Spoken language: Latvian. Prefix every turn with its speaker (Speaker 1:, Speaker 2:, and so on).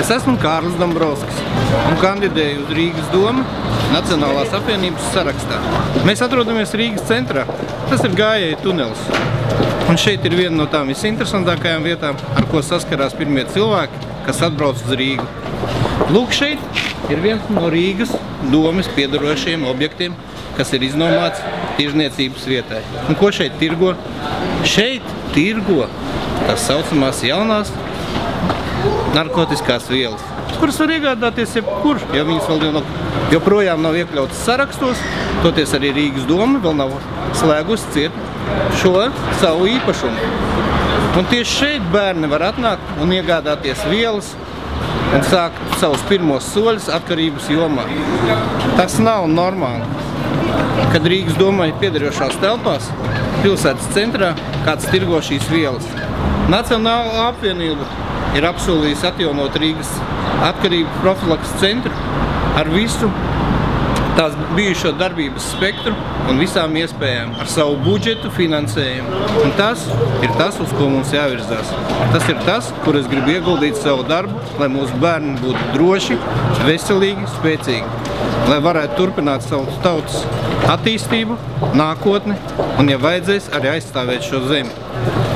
Speaker 1: Es esmu Kārlis Dombrovskis un kandidēju uz Rīgas domu Nacionālās apvienības sarakstā. Mēs atrodamies Rīgas centrā. Tas ir gājēju tunelis. Un šeit ir viena no tām visinteresantākajām vietām, ar ko saskarās pirmie cilvēki, kas atbrauc uz Rīgu. Lūk, šeit ir viens no Rīgas domes piedarošajiem objektiem, kas ir iznomāts tirzniecības vietai. Un ko šeit tirgo? Šeit tirgo tās saucamās jaunās narkotiskās vielas, kuras var iegādāties jebkurš, ja viņas vēl joprojām nav iekļautas sarakstos, toties arī Rīgas doma vēl nav slēgusi ciet šo savu īpašumu. Un tieši šeit bērni var atnākt un iegādāties vielas un sākt savus pirmos soļus atkarības jomā. Tas nav normāli, kad Rīgas domai piederošās telpās, pilsētas centrā, kāds tirgo šīs vielas. Nacionālā apvienība ir apsolījis atjaunot Rīgas atkarību profilakses centru ar visu tās bijušo darbības spektru un visām iespējām, ar savu budžetu, finansējumu. Un tas ir tas, uz ko mums jāvirzās. Tas ir tas, kur es gribu ieguldīt savu darbu, lai mūsu bērni būtu droši, veselīgi, spēcīgi, lai varētu turpināt savu tautas attīstību, nākotni un, ja vajadzēs, arī aizstāvēt šo zemi.